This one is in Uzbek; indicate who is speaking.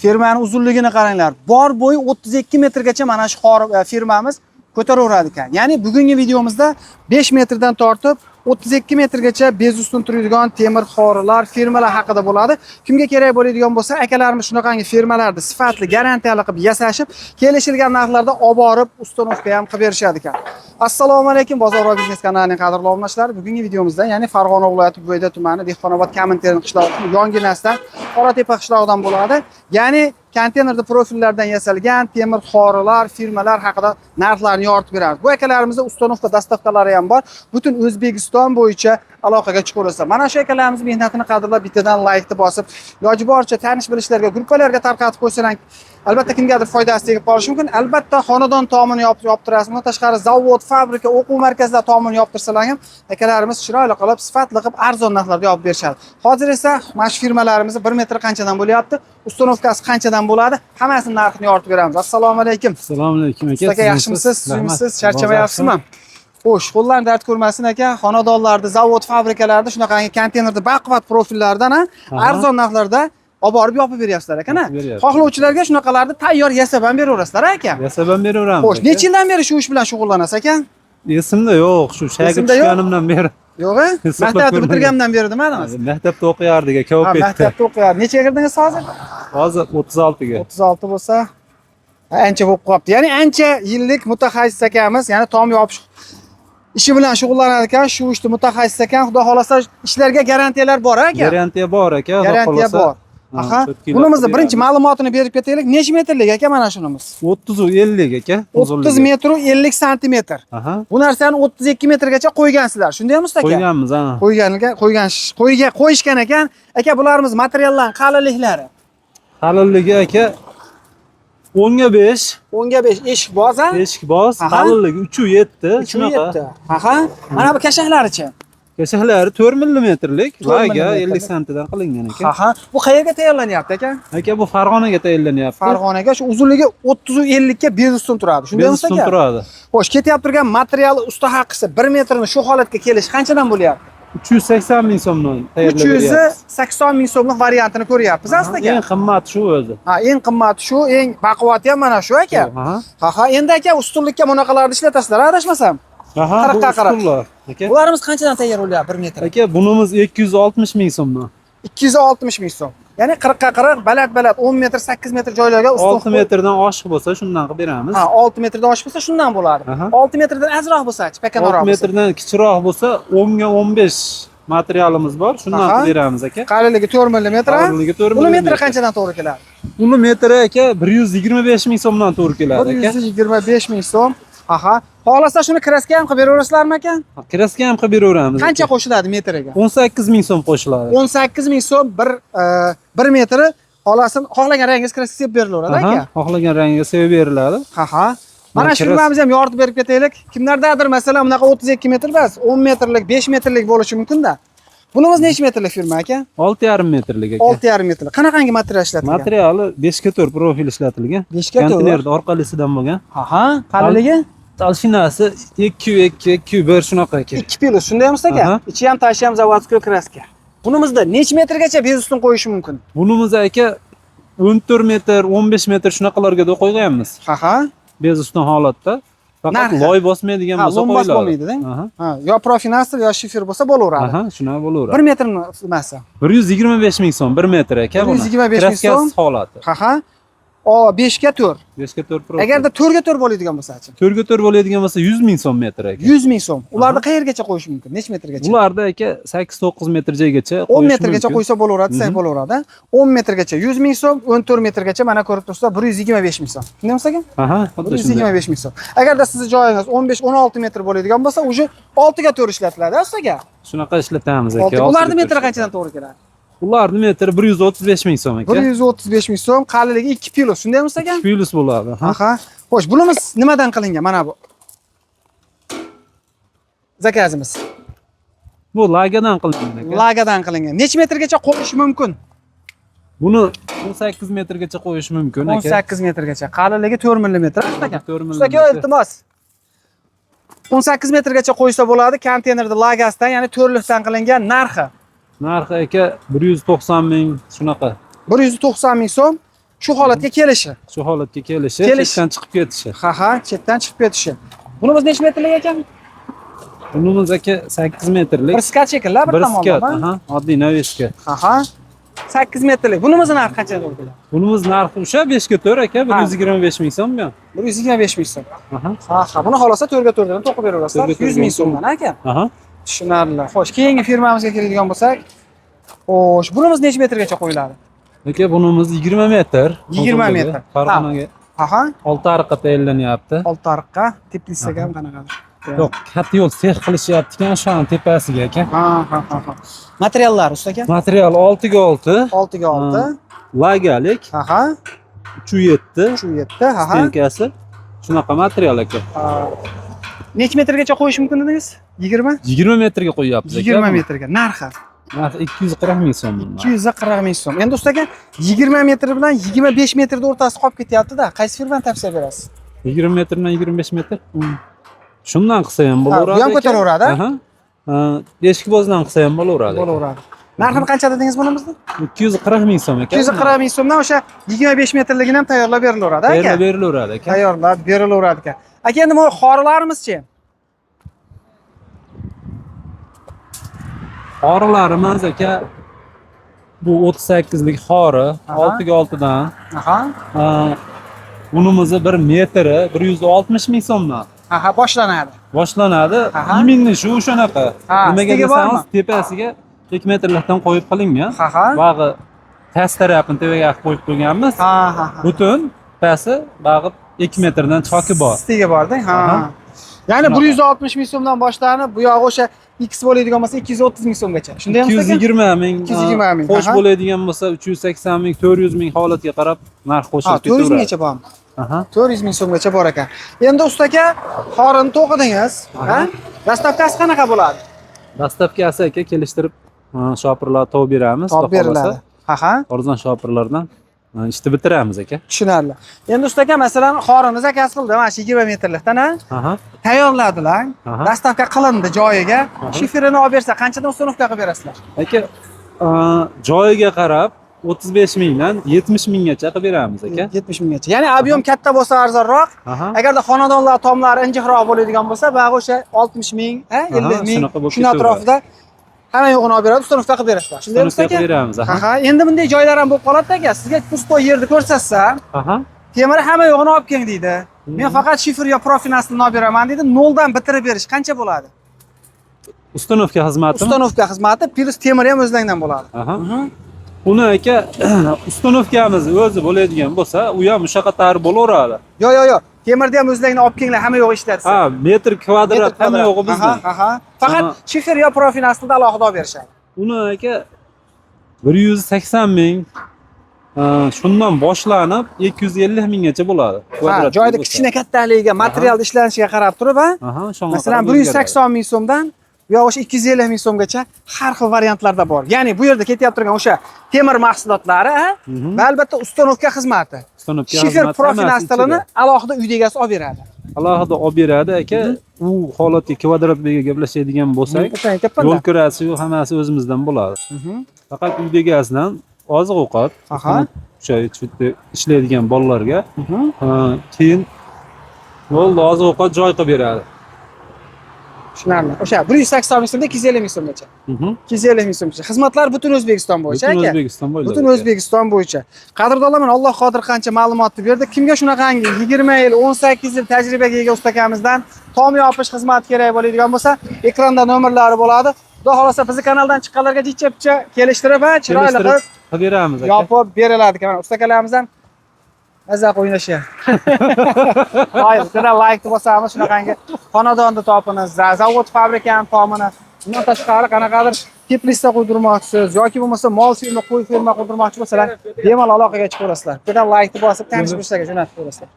Speaker 1: Firmaning uzunligini qaranglar. Bor bo'yi 32 metrgacha mana shu firmamiz ko'taraveradi ekan. Ya'ni bugungi videomizda 5 metrdan tortib 32 metrgacha bez ustun turadigan temir xorilar, firmalar haqida bo'ladi. Kimga kerak bo'ladigan bo'lsa, akalarimiz shunaqangi firmalarni sifatli, garantiyali qilib yasashib, kelishilgan narxlarda olib borib, ustanovka ham qilib berishadi ekan. Assalomu alaykum, Bozor va biznes kanalining qadrli obunachilari. Bugungi videomizda, ya'ni Farg'ona viloyati Bo'yda tumani Dehqonobod Komintern qishlog'i Yonginasdan Qoratepa qishlog'idan bo'ladi. Ya'ni konteynerda profillardan yasalgan temir xorilar, firmalar haqida narxlarni yoritib beradi. Bu akalarimizda ustanovka dastavkalari ham bor. Butun O'zbekiston bo'yicha aloqaga chiqaversa. Mana shu akalarimiz mehnatini qadrlab bittadan laykni bosib, iloji boricha tanish bilishlarga, gruppalarga tarqatib qo'ysalar, albatta kimgadir foydasi tegib qolishi mumkin. Albatta xonadon tomini yoptirasiz. Bundan tashqari zavod, fabrika, o'quv markazlar tomini yoptirsalar ham akalarimiz chiroyli qilib, sifatli qilib, arzon narxlarda yopib berishadi. Hozir esa mana shu firmalarimiz 1 metr qanchadan bo'lyapti, ustanovkasi qanchadan bo'ladi, hammasini narxini yoritib beramiz. Assalomu alaykum.
Speaker 2: Assalomu alaykum aka.
Speaker 1: Aka yaxshimisiz? Suyimsiz? Charchamayapsizmi? Xo'sh, qo'llarni dard ko'rmasin aka. Xonadonlarda, zavod, fabrikalarda shunaqangi konteynerda baquvvat profillardan arzon narxlarda olib borib yopib beryapsizlar aka. Xohlovchilarga shunaqalarni tayyor yasab ham beraverasizlar aka.
Speaker 2: Yasab ham beraveramiz.
Speaker 1: Xo'sh, necha yildan beri shu ish bilan shug'ullanasiz aka?
Speaker 2: Esimda yo'q, shu shagird tushganimdan beri.
Speaker 1: Yo'q-a? Maktabni bitirganimdan beri nimadimiz?
Speaker 2: Maktabda o'qiyardik aka, o'qib ketdi.
Speaker 1: Maktabda o'qiyardi. Necha girdingiz hozir?
Speaker 2: Hozir 36 ga.
Speaker 1: 36 bo'lsa, ancha bo'lib qolibdi. Ya'ni ancha yillik mutaxassis akamiz, ya'ni tom yopish ishi bilan shug'ullanar ekan, shu ishni mutaxassis ekan. Xudo xolasa ishlarga garantiyalar bor aka.
Speaker 2: Garantiya bor aka, xudo
Speaker 1: Garantiya
Speaker 2: xolasa.
Speaker 1: bor. Aha. Bunimizni birinchi ma'lumotini berib ketaylik. Necha metrlik aka mana shunimiz?
Speaker 2: 30 u 50 aka.
Speaker 1: 30 metr u 50 santimetr.
Speaker 2: Aha.
Speaker 1: Bu narsani 32 metrgacha qo'ygansizlar. Shundaymi usta aka?
Speaker 2: Qo'yganmiz, ana.
Speaker 1: Qo'yishgan ekan. Aka, bularimiz materiallarning qalinliklari.
Speaker 2: Qalinligi aka 10 ga 5.
Speaker 1: 10 ga 5 eshik boz ha?
Speaker 2: Eshik boz, qalinligi 3 u 7,
Speaker 1: shunaqa. Aha. Mana bu kashaklarichi?
Speaker 2: Kashaklari 4 millimetrlik, laga 50 santidan qilingan ekan.
Speaker 1: Aha. Bu qayerga tayyorlanyapti aka?
Speaker 2: Aka, bu Farg'onaga tayyorlanyapti.
Speaker 1: Farg'onaga, shu uzunligi 30 u 50 ga bez ustun turadi. Shunday emas aka?
Speaker 2: Bez ustun turadi.
Speaker 1: Xo'sh, ketyapti turgan material usta haqqisi 1 metrni shu holatga kelish qanchadan bo'lyapti?
Speaker 2: 380 ming so'mdan tayyorlab beryapmiz.
Speaker 1: 380 ming so'mlik variantini ko'ryapmiz aslida.
Speaker 2: Eng qimmati shu o'zi.
Speaker 1: Ha, eng qimmati shu, eng baquvvati ham mana shu aka. Ha, endi aka ustunlikka bunaqalarni ishlatasizlar, adashmasam.
Speaker 2: Aha, bu ustunlar.
Speaker 1: Bularimiz qanchadan tayyor bo'lyapti 1 metr?
Speaker 2: Aka, bunimiz 260 ming so'mdan.
Speaker 1: 260 ming so'm. Ya'ni 40 ga 40, baland 10 metr, 8 metr joylarga ustun.
Speaker 2: 6 metrdan oshiq bo'lsa, shundan qilib beramiz.
Speaker 1: Ha, 6 metrdan oshiq bo'lsa, shundan bo'ladi. 6 metrdan ozroq bo'lsa-chi, pakanoq bo'lsa.
Speaker 2: 6 metrdan kichikroq bo'lsa, 10 ga 15 materialimiz bor, shundan qilib beramiz aka.
Speaker 1: Qalinligi 4 millimetr.
Speaker 2: Qalinligi 4
Speaker 1: Uni
Speaker 2: millimetr.
Speaker 1: metri qanchadan to'g'ri keladi?
Speaker 2: Uni metri aka 125 ming so'mdan to'g'ri keladi aka.
Speaker 1: 125 ming so'm. Aha. Xohlasa shuni kraska ham qilib beraverasizlarmi aka?
Speaker 2: Kraska ham qilib beraveramiz.
Speaker 1: Qancha qo'shiladi metriga?
Speaker 2: 18 ming so'm qo'shiladi.
Speaker 1: 18 ming so'm 1 metri. Xohlagan rangingiz kraska sepib berilaveradi aka.
Speaker 2: Xohlagan rangiga sevib beriladi.
Speaker 1: Aha. Mana shu firmamiz ham yoritib berib ketaylik. Kimlardadir masalan bunaqa 32 metr emas, 10 metrlik, 5 metrlik bo'lishi mumkin-da. Bunimiz necha metrlik firma aka?
Speaker 2: 6,5 metrlik aka.
Speaker 1: 6,5 metrlik. Qanaqangi material ishlatilgan?
Speaker 2: Materiali 5 ga 4 profil ishlatilgan.
Speaker 1: 5 ga 4.
Speaker 2: Konteynerda orqalisidan bo'lgan.
Speaker 1: Aha, qalinligi?
Speaker 2: Talshinasi 2 shunaqa aka.
Speaker 1: 2 plus, shunday emas aka? Ichi ham tashi ham zavodskiy kraska. Bunimizda necha metrgacha bez ustun qo'yish mumkin?
Speaker 2: Bunimiz aka 14 metr, 15 metr shunaqalarga da qo'yganmiz.
Speaker 1: Aha.
Speaker 2: Bez ustun holatda. Faqat loy bosmaydigan bo'lsa qo'yiladi.
Speaker 1: Ha, bo'lmaydi-da. Ha, yo profinaster yo shifer bo'lsa bo'laveradi.
Speaker 2: Aha, shuna bo'laveradi.
Speaker 1: 1 metrni nimasi?
Speaker 2: 125 ming so'm 1 metr aka bu.
Speaker 1: 125 ming so'm
Speaker 2: holati.
Speaker 1: Aha. O 5 ga 4.
Speaker 2: 5 ga 4 profil.
Speaker 1: Agarda 4 ga 4 bo'ladigan bo'lsa-chi?
Speaker 2: 4 ga 4 bo'ladigan bo'lsa 100 ming so'm metr aka.
Speaker 1: 100 ming so'm. Ularni qayergacha qo'yish mumkin? Necha metrgacha?
Speaker 2: Ularda aka 8-9 metr joygacha qo'yish
Speaker 1: 10 metrgacha qo'ysa bo'laveradi, desak bo'laveradi. 10 metrgacha 100 ming so'm, 14 metrgacha mana ko'rib turibsizlar 125 ming so'm. Shunday emas aka?
Speaker 2: Aha, xuddi shunday.
Speaker 1: 125 ming so'm. Agarda sizning joyingiz 15-16 metr bo'ladigan bo'lsa, uje 6 ga 4 ishlatiladi, ustaga.
Speaker 2: Shunaqa ishlatamiz aka.
Speaker 1: Ularning metri qanchadan to'g'ri keladi?
Speaker 2: Ularning metri 135 ming so'm aka.
Speaker 1: 135 ming so'm, qalinligi 2 plus, shunday emas aka?
Speaker 2: 2 plus bo'ladi.
Speaker 1: Aha. Xo'sh, bunimiz nimadan qilingan? Mana bu. Zakazimiz.
Speaker 2: Bu lagadan qilingan aka.
Speaker 1: Lagadan qilingan. Necha metrgacha qo'yish mumkin?
Speaker 2: Buni 18 metrgacha qo'yish mumkin aka.
Speaker 1: 18 metrgacha. Qalinligi 4 millimetr aka.
Speaker 2: 4 mm.
Speaker 1: Usta aka, iltimos. 18 metrgacha qo'ysa bo'ladi, konteynerda lagasdan, ya'ni to'rlikdan qilingan narxi.
Speaker 2: Narxi aka 190 ming shunaqa.
Speaker 1: 190 ming so'm. shu holatga kelishi.
Speaker 2: Shu holatga kelishi,
Speaker 1: Kelish.
Speaker 2: chetdan chiqib ketishi.
Speaker 1: Ha, chetdan chiqib ketishi. Bunimiz necha metrlik ekan?
Speaker 2: Bunimiz aka 8 metrlik.
Speaker 1: Bir skat shekilli, bir
Speaker 2: Bir skat,
Speaker 1: tomonlama.
Speaker 2: aha, oddiy noveska.
Speaker 1: Ha. 8 metrlik. Bunimizni narxi qancha bo'ldi?
Speaker 2: Bunimiz narxi o'sha 5 ga 4 aka, 125 ming so'm bu.
Speaker 1: 125 ming so'm.
Speaker 2: Aha.
Speaker 1: Ha, buni xolosa 4 ga 4 dan to'qib beraverasizlar.
Speaker 2: 4 ga
Speaker 1: 100 ming so'mdan aka.
Speaker 2: Aha.
Speaker 1: Tushunarli. Xo'sh, keyingi firmamizga keladigan bo'lsak, xo'sh, bunimiz necha metrgacha qo'yiladi?
Speaker 2: Aka bunimiz 20 metr.
Speaker 1: 20 metr.
Speaker 2: Farg'onaga
Speaker 1: Aha.
Speaker 2: 6 ariqqa tayinlanyapti.
Speaker 1: Olti ariqqa, teplitsaga ham qanaqadir.
Speaker 2: Yo'q, katta yo'l sex qilishyapti-kan o'shaning tepasiga aka.
Speaker 1: Ha. Materiallar usta aka?
Speaker 2: Material 6 ga 6.
Speaker 1: 6 ga 6.
Speaker 2: Lagalik,
Speaker 1: Aha.
Speaker 2: 3.7.
Speaker 1: Shu yerda, aha.
Speaker 2: Stenkasi. Shunaqa material aka.
Speaker 1: Necha metrgacha qo'yish mumkin dedingiz? 20?
Speaker 2: 20 metrga qo'yyapmiz aka.
Speaker 1: 20 metrga. Narxi
Speaker 2: Narxi 240 ming so'm bundan.
Speaker 1: 240 ming so'm. Endi usta aka 20 metr bilan 25 metrda o'rtasida qolib ketyapti-da. Qaysi firmani tavsiya berasiz?
Speaker 2: 20 metrdan 25 metr. Shundan qilsa ham bo'laveradi.
Speaker 1: Bu ham ko'taraveradi?
Speaker 2: Aha. Eshikbozdan qilsa ham bo'laveradi.
Speaker 1: Bo'laveradi. Narxini qancha dedingiz bunimizni?
Speaker 2: 240 ming so'm aka.
Speaker 1: 240 ming so'mdan o'sha 25 metrligini ham tayyorlab berilaveradi aka.
Speaker 2: Berilaveradi aka.
Speaker 1: Tayyorlab berilaveradi aka. Aka endi bu xorilarimizchi?
Speaker 2: Xorilarimiz aka bu 38 lik xori, 6 ga 6 dan.
Speaker 1: Aha.
Speaker 2: Bunimizni 1 metri 160 ming so'mdan
Speaker 1: Aha, boshlanadi.
Speaker 2: boshlanadi.
Speaker 1: Aha.
Speaker 2: Iminni shu o'shanaqa. Nimaga
Speaker 1: ustiga bormi?
Speaker 2: desangiz, tepasiga 2 metrlikdan qo'yib qilingan.
Speaker 1: Aha.
Speaker 2: Bag'i past tarafini tepaga qo'yib qo'yganmiz.
Speaker 1: Ha.
Speaker 2: Butun pasti bag'i 2 metrdan choki bor.
Speaker 1: Ustiga bordi. Ha.
Speaker 2: Aha.
Speaker 1: Ya'ni 160 ming so'mdan boshlanib, bu yog'i o'sha X bo'ladigan bo'lsa 230 ming so'mgacha. Shunday emas ekan?
Speaker 2: 220 ming.
Speaker 1: 220 ming,
Speaker 2: Qo'sh
Speaker 1: aha.
Speaker 2: bo'ladigan bo'lsa 380 ming, 400 ming holatga qarab narx qo'shilib
Speaker 1: 400 minggacha bormi?
Speaker 2: Aha.
Speaker 1: 400 ming so'mgacha bor ekan. Endi usta aka, xorini to'qidingiz, ha? Dastavkasi qanaqa bo'ladi?
Speaker 2: Dastavkasi aka kelishtirib shopirlar topib beramiz.
Speaker 1: Topib beriladi. Ha.
Speaker 2: Arzon shopirlardan ishni bitiramiz aka.
Speaker 1: Tushunarli. Endi usta aka, masalan, xorini zakaz qildi, mana shu 20 metrlikdan, ha?
Speaker 2: Aha.
Speaker 1: Tayyorladilar.
Speaker 2: Aha.
Speaker 1: Dastavka qilindi joyiga. Shiferini olib bersa, qanchadan ustanovka qilib berasizlar?
Speaker 2: Aka joyiga qarab 35 mingdan 70 minggacha qilib beramiz aka.
Speaker 1: 70 minggacha. Ya'ni ob'yom katta bo'lsa arzonroq.
Speaker 2: Aha.
Speaker 1: Agarda xonadonlar tomlari injiqroq bo'ladigan bo'lsa, bag'i o'sha 60 ming, 50 ming
Speaker 2: shunaqa bo'lib
Speaker 1: shuni atrofida hamma yo'g'ini olib beradi, ustanovka qilib berasizlar. Shunday emas
Speaker 2: Ustanovka
Speaker 1: aka?
Speaker 2: qilib beramiz, aha.
Speaker 1: Aha, endi bunday joylar ham bo'lib qoladi aka. Sizga pusto yerni ko'rsatsam,
Speaker 2: Aha.
Speaker 1: temiri hamma yo'g'ini olib keling deydi. Men faqat shifer yo profinasini olib beraman deydi. Noldan bitirib berish qancha bo'ladi?
Speaker 2: Ustanovka xizmatimi?
Speaker 1: Ustanovka xizmati plus temiri ham o'zlangdan bo'ladi.
Speaker 2: Aha. Uni aka ustanovkamiz o'zi bo'ladigan bo'lsa, u ham o'shaqa tar bo'laveradi.
Speaker 1: Yo'q. Temirni ham o'zlangdan olib kelinglar, hamma yo'g'i ishlatsa.
Speaker 2: Ha, metr kvadrat hamma yo'g'i bizdan.
Speaker 1: Aha. Faqat shifer yo profinasini alohida olib berishadi.
Speaker 2: Uni aka 180 ming shundan boshlanib 250 minggacha bo'ladi.
Speaker 1: Joyda kichkina kattaligiga, material ishlanishiga qarab turib, ha?
Speaker 2: Aha,
Speaker 1: Masalan, 180 ming so'mdan yo o'sha 250 ming so'mgacha har xil variantlarda bor. Ya'ni bu yerda ketyapti turgan o'sha temir mahsulotlari, ha? Va albatta ustanovka xizmati. Shifer profinastilini alohida uyda egasi olib beradi.
Speaker 2: Alohida olib beradi aka. U holatga kvadratga gaplashadigan bo'lsak, yo'l kirasi hammasi o'zimizdan bo'ladi. Faqat uyda egasidan oziq-ovqat, o'sha ishlaydigan bolalarga keyin yo'lda oziq-ovqat joy qilib beradi.
Speaker 1: Tushunarli. O'sha 180 ming so'mdan 250 ming so'mgacha. 250 ming so'mgacha. Xizmatlar butun O'zbekiston bo'yicha aka.
Speaker 2: Butun O'zbekiston bo'yicha.
Speaker 1: Butun O'zbekiston bo'yicha. Qadrdonlar, Alloh qodir qancha ma'lumotni berdi. Kimga shunaqangi 20 yil, 18 yil tajribaga ega ustakamizdan tom yopish xizmati kerak bo'ladigan bo'lsa, ekranda nomerlari bo'ladi. Xudo xolasa bizni kanaldan chiqqanlarga jichcha kelishtirib, chiroyli qilib
Speaker 2: beramiz aka.
Speaker 1: Yopib beriladi. Mana ustakalarimiz mazaq o'ynashyapti. Voy, bitta like bosamiz, shunaqangi xonadonni topiniz, zavod fabrikani tomini. Bundan tashqari qanaqadir teplitsa qo'ydirmoqchisiz yoki bo'lmasa mol ferma, qo'y ferma qo'ydirmoqchi bo'lsalar, bemalol aloqaga chiqaverasizlar. Bitta like bosib, tanishib jo'natib qo'yasizlar.